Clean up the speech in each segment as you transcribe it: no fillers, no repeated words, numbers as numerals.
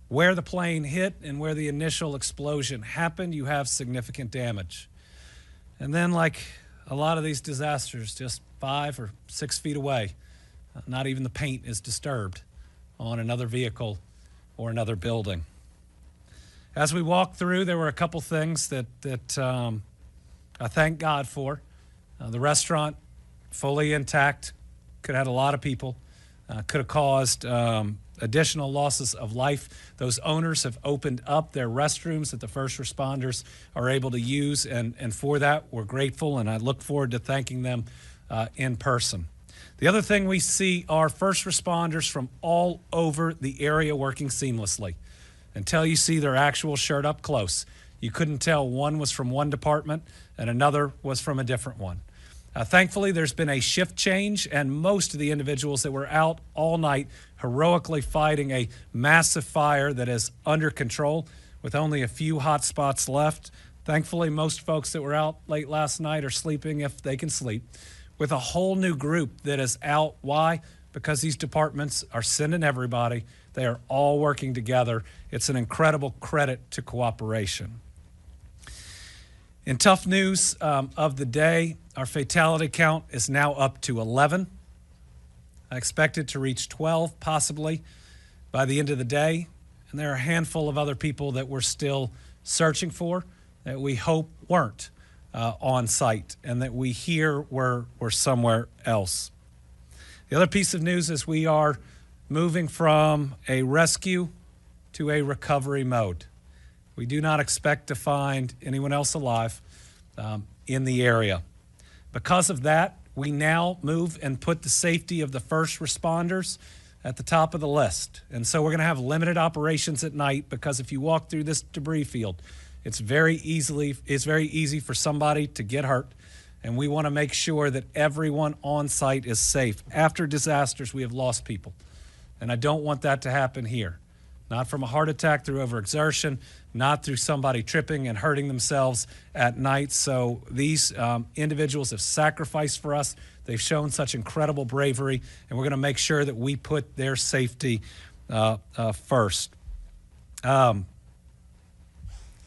where the plane hit and where the initial explosion happened, you have significant damage. And then, like a lot of these disasters, just 5 or 6 feet away, not even the paint is disturbed on another vehicle or another building. As we walked through, there were a couple things that I thank God for. The restaurant, fully intact, could have had a lot of people, could have caused additional losses of life. Those owners have opened up their restrooms that the first responders are able to use, and for that, we're grateful, and I look forward to thanking them in person. The other thing we see are first responders from all over the area working seamlessly. Until you see their actual shirt up close, you couldn't tell one was from one department and another was from a different one. Thankfully, there's been a shift change, and most of the individuals that were out all night heroically fighting a massive fire that is under control with only a few hot spots left. Thankfully, most folks that were out late last night are sleeping if they can sleep, with a whole new group that is out. Why? Because these departments are sending everybody. They are all working together. It's an incredible credit to cooperation. In tough news of the day, our fatality count is now up to 11. I expect it to reach 12 possibly by the end of the day. And there are a handful of other people that we're still searching for that we hope weren't on site and that we hear were somewhere else. The other piece of news is we are moving from a rescue to a recovery mode. We do not expect to find anyone else alive in the area. Because of that, we now move and put the safety of the first responders at the top of the list. And so we're going to have limited operations at night, because if you walk through this debris field, it's very easy for somebody to get hurt. And we want to make sure that everyone on site is safe. After disasters, we have lost people. And I don't want that to happen here. Not from a heart attack through overexertion, not through somebody tripping and hurting themselves at night. So these individuals have sacrificed for us. They've shown such incredible bravery, and we're going to make sure that we put their safety first.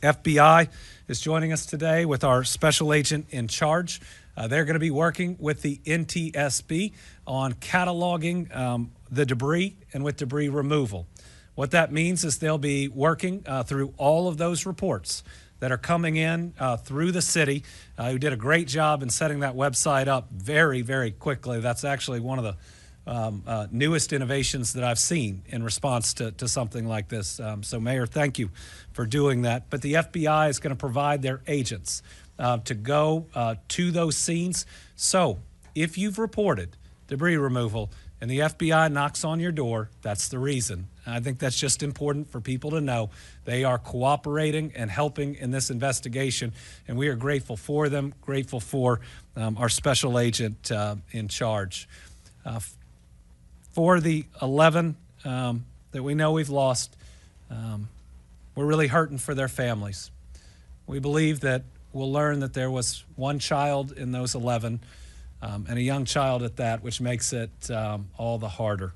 FBI is joining us today with our special agent in charge. They're going to be working with the NTSB on cataloging the debris and with debris removal. What that means is they'll be working through all of those reports that are coming in through the city, who did a great job in setting that website up very, very quickly. That's actually one of the newest innovations that I've seen in response to something like this. So, Mayor, thank you for doing that. But the FBI is going to provide their agents to go to those scenes. So if you've reported debris removal and the FBI knocks on your door, that's the reason. I think that's just important for people to know. They are cooperating and helping in this investigation, and we are grateful for them, grateful for our special agent in charge. For the 11 that we know we've lost, we're really hurting for their families. We believe that we'll learn that there was one child in those 11, and a young child at that, which makes it all the harder.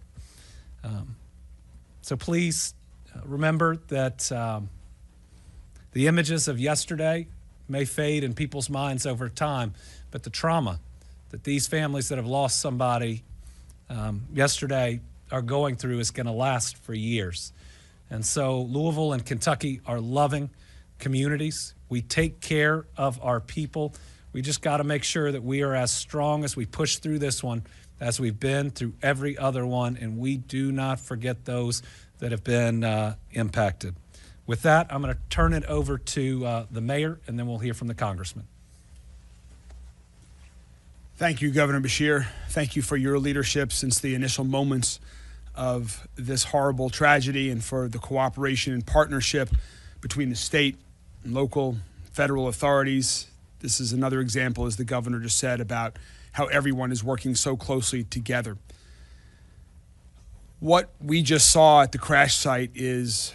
So please remember that the images of yesterday may fade in people's minds over time, but the trauma that these families that have lost somebody yesterday are going through is going to last for years. And so Louisville and Kentucky are loving communities. We take care of our people. We just got to make sure that we are as strong as we push through this one as we've been through every other one, and we do not forget those that have been impacted. With that, I'm going to turn it over to the mayor, and then we'll hear from the congressman. Thank you, Governor Beshear. Thank you for your leadership since the initial moments of this horrible tragedy, and for the cooperation and partnership between the state and local federal authorities. This is another example, as the governor just said, about how everyone is working so closely together. What we just saw at the crash site is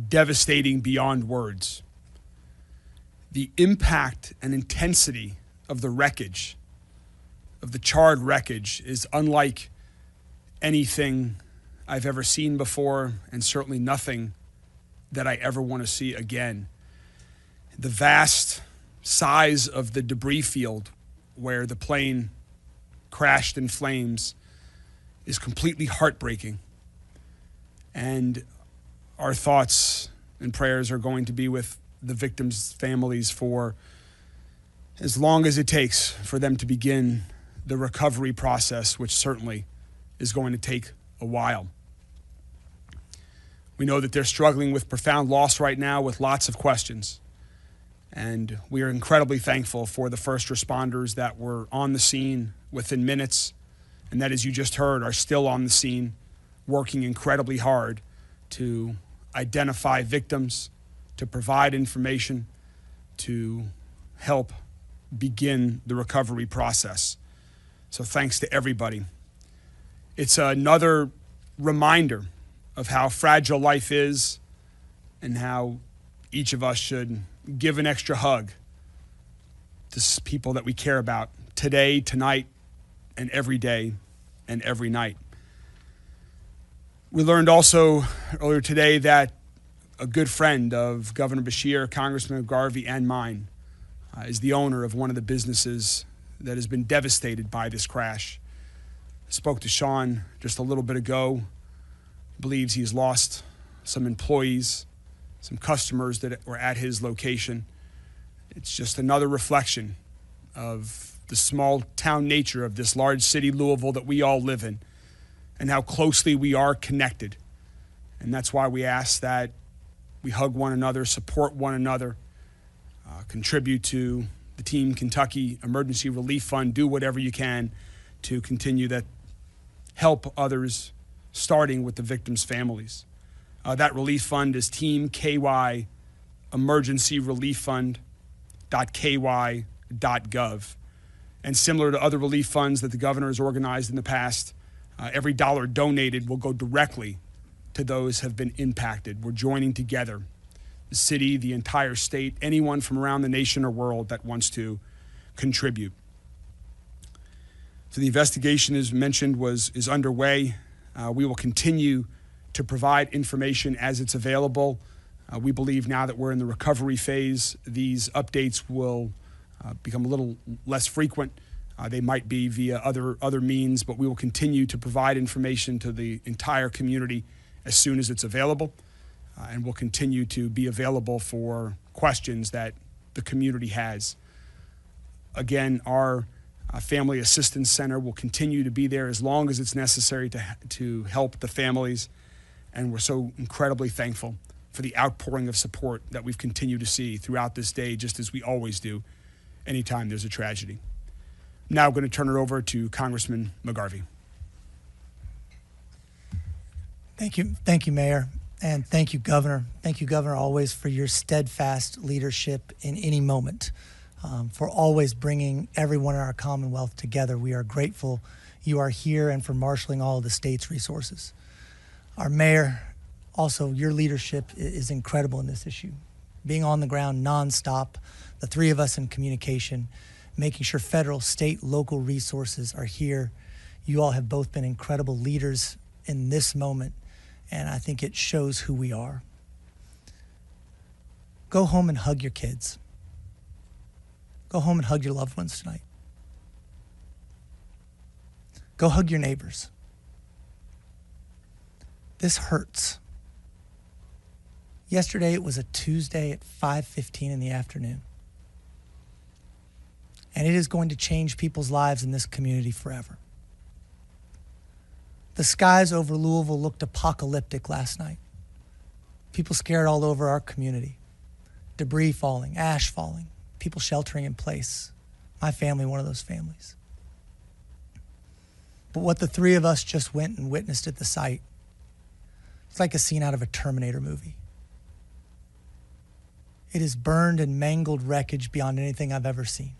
devastating beyond words. The impact and intensity of the wreckage, of the charred wreckage, is unlike anything I've ever seen before, and certainly nothing that I ever want to see again. The vast size of the debris field where the plane crashed in flames is completely heartbreaking. And our thoughts and prayers are going to be with the victims' families for as long as it takes for them to begin the recovery process, which certainly is going to take a while. We know that they're struggling with profound loss right now with lots of questions. And we are incredibly thankful for the first responders that were on the scene within minutes, and that, as you just heard, are still on the scene, working incredibly hard to identify victims, to provide information, to help begin the recovery process. So thanks to everybody. It's another reminder of how fragile life is and how each of us should give an extra hug to people that we care about today, tonight, and every day and every night. We learned also earlier today that a good friend of Governor Beshear, Congressman Garvey, and mine is the owner of one of the businesses that has been devastated by this crash. I spoke to Sean just a little bit ago. Believes he's lost some employees, some customers that were at his location. It's just another reflection of the small town nature of this large city, Louisville, that we all live in, and how closely we are connected. And that's why we ask that we hug one another, support one another, contribute to the Team Kentucky Emergency Relief Fund, do whatever you can to continue that help others, starting with the victims' families. That relief fund is Team KY Emergency Relief Fund.ky.gov. And similar to other relief funds that the governor has organized in the past, every dollar donated will go directly to those who have been impacted. We're joining together, the city, the entire state, anyone from around the nation or world that wants to contribute. So the investigation, as mentioned, is underway. We will continue to provide information as it's available. We believe now that we're in the recovery phase, these updates will become a little less frequent. They might be via other means, but we will continue to provide information to the entire community as soon as it's available. And we'll continue to be available for questions that the community has. Again, our Family Assistance Center will continue to be there as long as it's necessary to help the families. And we're so incredibly thankful for the outpouring of support that we've continued to see throughout this day, just as we always do anytime there's a tragedy. Now I'm going to turn it over to Congressman McGarvey. Thank you, Mayor, and thank you, Governor. Thank you, Governor, always for your steadfast leadership in any moment, for always bringing everyone in our Commonwealth together. We are grateful you are here and for marshaling all of the state's resources. Our Mayor, also, your leadership is incredible in this issue. Being on the ground nonstop, the three of us in communication, making sure federal, state, local resources are here. You all have both been incredible leaders in this moment, and I think it shows who we are. Go home and hug your kids. Go home and hug your loved ones tonight. Go hug your neighbors. This hurts. Yesterday, it was a Tuesday at 5:15 in the afternoon. And it is going to change people's lives in this community forever. The skies over Louisville looked apocalyptic last night. People scared all over our community. Debris falling, ash falling, people sheltering in place. My family, one of those families. But what the three of us just went and witnessed at the site, it's like a scene out of a Terminator movie. It is burned and mangled wreckage beyond anything I've ever seen.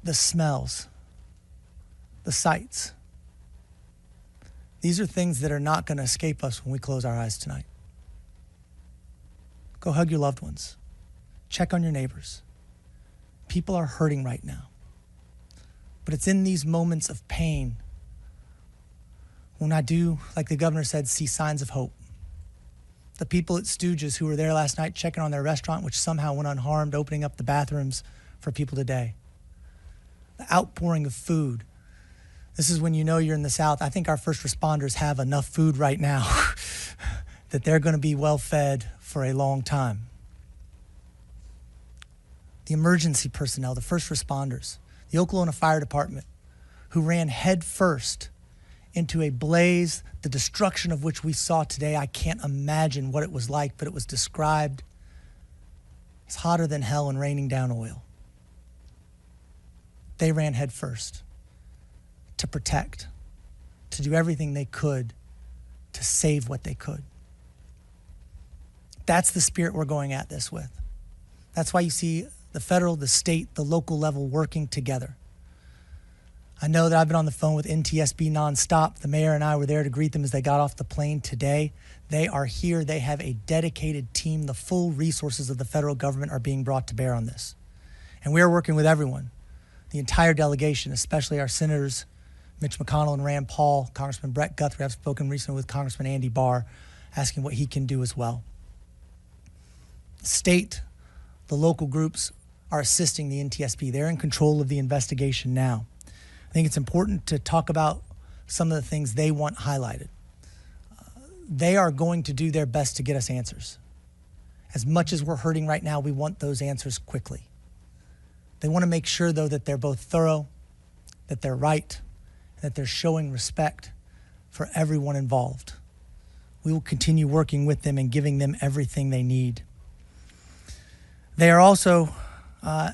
The smells, the sights. These are things that are not going to escape us when we close our eyes tonight. Go hug your loved ones. Check on your neighbors. People are hurting right now. But it's in these moments of pain when I do, like the governor said, see signs of hope. The people at Stooges who were there last night checking on their restaurant, which somehow went unharmed, opening up the bathrooms for people today. The outpouring of food. This is when you know you're in the South. I think our first responders have enough food right now that they're going to be well fed for a long time. The emergency personnel, the first responders, the Oklahoma Fire Department, who ran head first into a blaze, the destruction of which we saw today. I can't imagine what it was like, but it was described as hotter than hell and raining down oil. They ran head first to protect, to do everything they could to save what they could. That's the spirit we're going at this with. That's why you see the federal, the state, the local level working together. I know that I've been on the phone with NTSB nonstop. The mayor and I were there to greet them as they got off the plane today. They are here. They have a dedicated team. The full resources of the federal government are being brought to bear on this. And we are working with everyone, the entire delegation, especially our senators, Mitch McConnell and Rand Paul, Congressman Brett Guthrie. I've spoken recently with Congressman Andy Beshear, asking what he can do as well. The state, the local groups are assisting the NTSB. They're in control of the investigation now. I think it's important to talk about some of the things they want highlighted. They are going to do their best to get us answers. As much as we're hurting right now, we want those answers quickly. They want to make sure, though, that they're both thorough, that they're right, and that they're showing respect for everyone involved. We will continue working with them and giving them everything they need. They are also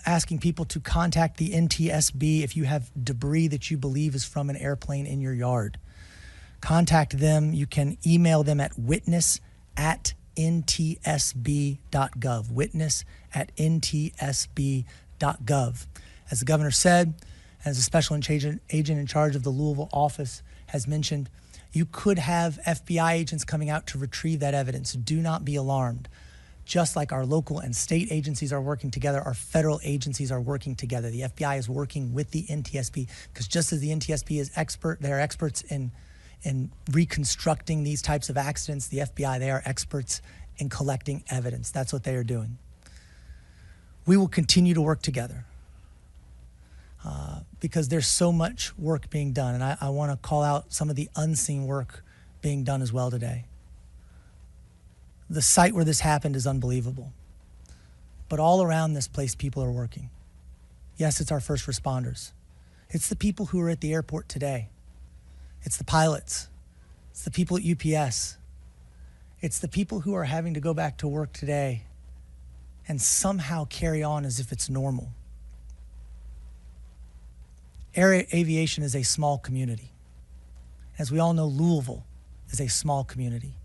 asking people to contact the NTSB if you have debris that you believe is from an airplane in your yard. Contact them. You can email them at witness@ntsb.gov. Witness@ntsb.gov. As the governor said, as a special agent in charge of the Louisville office has mentioned, you could have FBI agents coming out to retrieve that evidence. Do not be alarmed. Just like our local and state agencies are working together, our federal agencies are working together. The FBI is working with the NTSB because just as the NTSB is they're experts in reconstructing these types of accidents, the FBI, they are experts in collecting evidence. That's what they are doing. We will continue to work together because there's so much work being done. And I want to call out some of the unseen work being done as well today. The site where this happened is unbelievable. But all around this place, people are working. Yes, it's our first responders. It's the people who are at the airport today. It's the pilots. It's the people at UPS. It's the people who are having to go back to work today and somehow carry on as if it's normal. Aviation is a small community. As we all know, Louisville is a small community.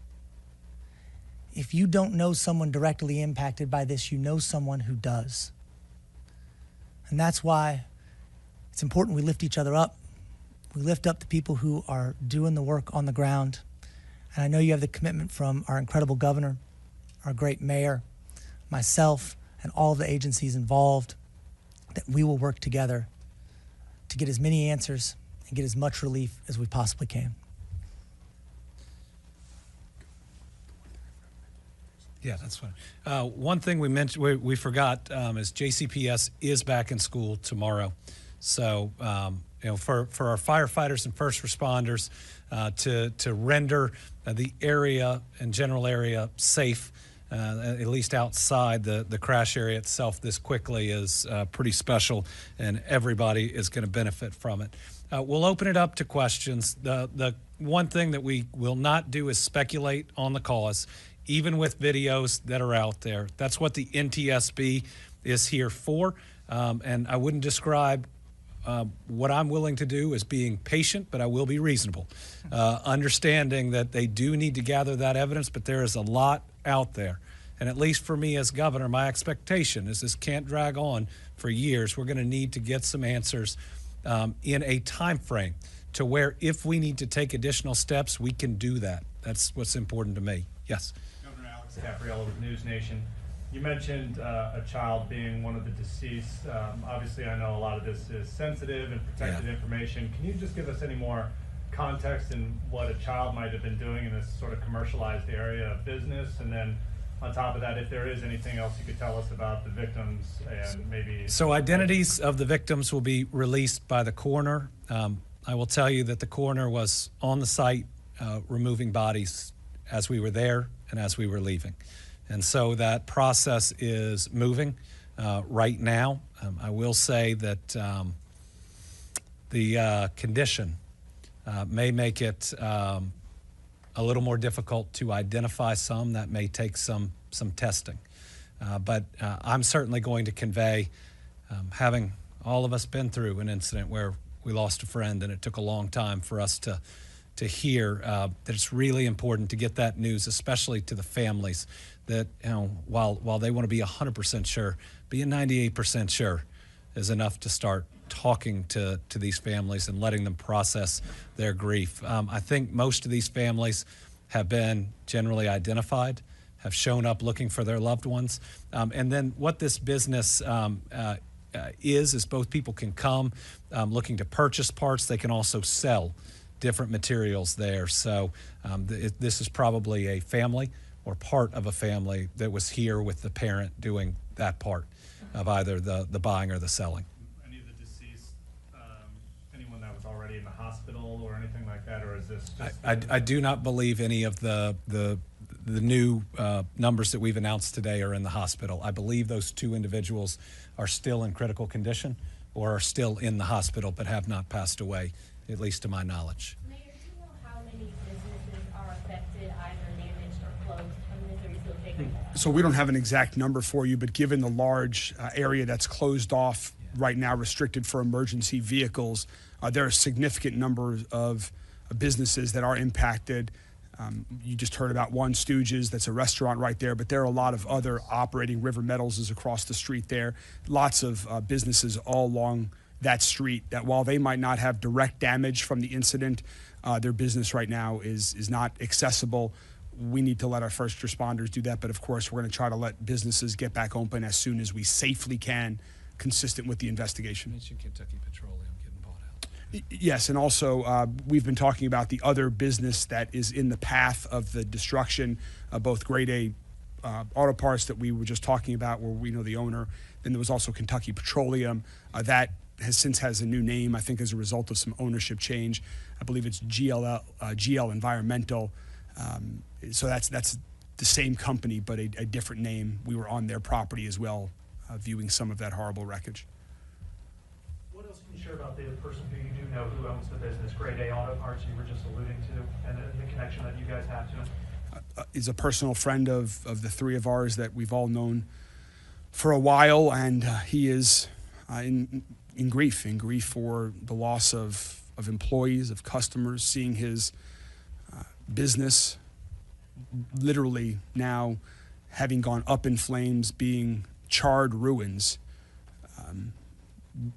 If you don't know someone directly impacted by this, you know someone who does. And that's why it's important we lift each other up. We lift up the people who are doing the work on the ground. And I know you have the commitment from our incredible governor, our great mayor, myself, and all of the agencies involved that we will work together to get as many answers and get as much relief as we possibly can. Yeah, that's fine. One thing we mentioned, we forgot, is JCPS is back in school tomorrow. So, for our firefighters and first responders to render the area and general area safe, at least outside the crash area itself this quickly is pretty special, and everybody is going to benefit from it. We'll open it up to questions. The one thing that we will not do is speculate on the cause, even with videos that are out there. That's what the NTSB is here for. And I wouldn't describe what I'm willing to do as being patient, but I will be reasonable, understanding that they do need to gather that evidence, but there is a lot out there. And at least for me as governor, my expectation is this can't drag on for years. We're going to need to get some answers in a time frame to where if we need to take additional steps, we can do that. That's what's important to me. Yes. Capriello with News Nation. You mentioned a child being one of the deceased. Obviously, I know a lot of this is sensitive and protected information. Can you just give us any more context in what a child might have been doing in this sort of commercialized area of business? And then on top of that, if there is anything else you could tell us about the victims and maybe... So identities of the victims will be released by the coroner. I will tell you that the coroner was on the site removing bodies as we were there and as we were leaving. And so that process is moving right now. I will say that the condition may make it a little more difficult to identify some. That may take some testing. But I'm certainly going to convey, having all of us been through an incident where we lost a friend and it took a long time for us to hear, that it's really important to get that news, especially to the families, that, you know, while they want to be 100% sure, being 98% sure is enough to start talking to these families and letting them process their grief. I think most of these families have been generally identified, have shown up looking for their loved ones. And then what this business is both people can come looking to purchase parts, they can also sell different materials there. So this is probably a family or part of a family that was here with the parent doing that part of either the buying or the selling. Any of the deceased, anyone that was already in the hospital or anything like that, or is this just... I do not believe any of the new numbers that we've announced today are in the hospital. I believe those 2 individuals are still in critical condition or are still in the hospital but have not passed away, at least to my knowledge. Mayor, do you know how many businesses are affected, either damaged or closed from this, or are you still taking that? So we don't have an exact number for you, but given the large area that's closed off right now, restricted for emergency vehicles, there are a significant number of businesses that are impacted. You just heard about One Stooges, that's a restaurant right there, but there are a lot of other operating. River Metals is across the street there. Lots of businesses all along that street that, while they might not have direct damage from the incident, their business right now is not accessible. We need to let our first responders do that, but of course we're going to try to let businesses get back open as soon as we safely can, consistent with the investigation. You mentioned Kentucky Petroleum getting bought out. Yes, and also we've been talking about the other business that is in the path of the destruction, both Grade A auto parts that we were just talking about, where we know the owner. Then there was also Kentucky Petroleum that has a new name, I think, as a result of some ownership change. I believe it's GL Environmental. So that's the same company, but a different name. We were on their property as well, viewing some of that horrible wreckage. What else can you share about the person who you do know who owns the business, Grade A Auto Parts, you were just alluding to, and the connection that you guys have to him? Is a personal friend of the 3 of ours that we've all known for a while, and he is in grief for the loss of employees, of customers, seeing his business literally now having gone up in flames, being charred ruins.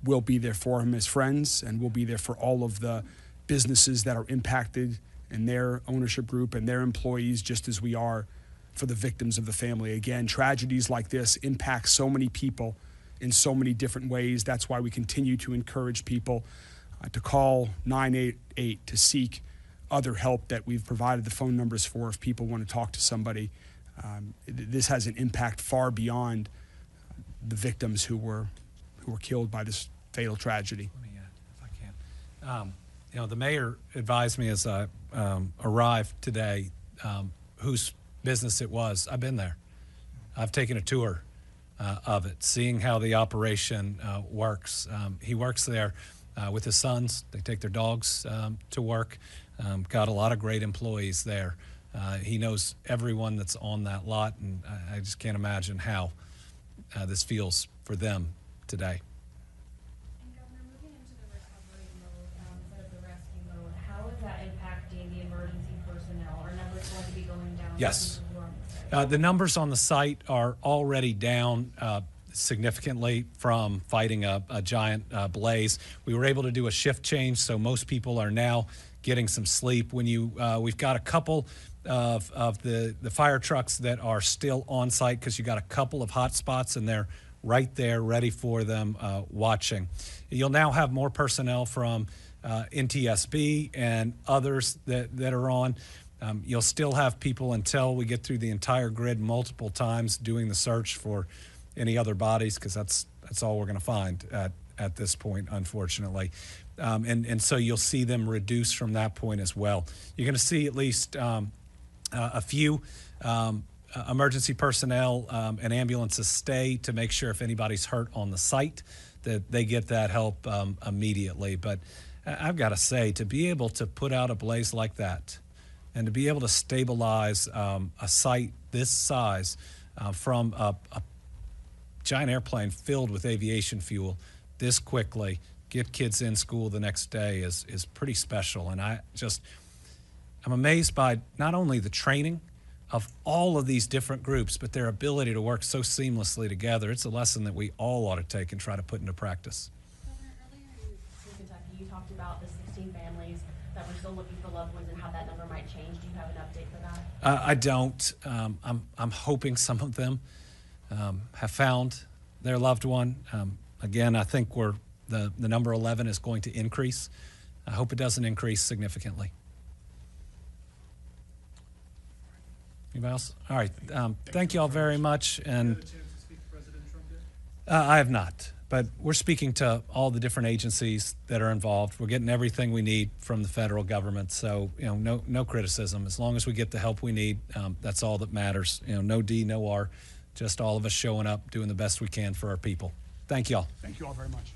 We'll be there for him as friends, and we'll be there for all of the businesses that are impacted and their ownership group and their employees, just as we are for the victims of the family. Again, tragedies like this impact so many people in so many different ways. That's why we continue to encourage people to call 988 to seek other help that we've provided the phone numbers for if people want to talk to somebody. This has an impact far beyond the victims who were killed by this fatal tragedy. Let me add, if I can. You know, the mayor advised me as I arrived today whose business it was. I've been there. I've taken a tour of it, seeing how the operation works. He works there with his sons. They take their dogs to work. Got a lot of great employees there. He knows everyone that's on that lot, and I just can't imagine how this feels for them today. And Governor, moving into the recovery mode instead of the rescue mode, how is that impacting the emergency personnel? Are numbers going to be going down? Yes. The numbers on the site are already down significantly from fighting a giant blaze. We were able to do a shift change, so most people are now getting some sleep. When we've got a couple of the fire trucks that are still on site, because you got a couple of hot spots and they're right there ready for them watching. You'll now have more personnel from NTSB and others that are on. You'll still have people until we get through the entire grid multiple times doing the search for any other bodies, because that's all we're going to find at this point, unfortunately. And so you'll see them reduce from that point as well. You're going to see at least a few emergency personnel and ambulances stay to make sure if anybody's hurt on the site that they get that help immediately. But I've got to say, to be able to put out a blaze like that and to be able to stabilize a site this size from a giant airplane filled with aviation fuel this quickly, get kids in school the next day is pretty special. And I'm amazed by not only the training of all of these different groups, but their ability to work so seamlessly together. It's a lesson that we all ought to take and try to put into practice. Governor, earlier in Kentucky, you talked about the 16 families that were still looking for loved ones and how that number might change. Do you have an update for that? I don't. I'm hoping some of them have found their loved one. Again, I think the number 11 is going to increase. I hope it doesn't increase significantly. Anybody else? All right. Thank you all very much. And I have not, but we're speaking to all the different agencies that are involved. We're getting everything we need from the federal government. So, no criticism. As long as we get the help we need, that's all that matters. No D, no R, just all of us showing up, doing the best we can for our people. Thank you all. Thank you all very much.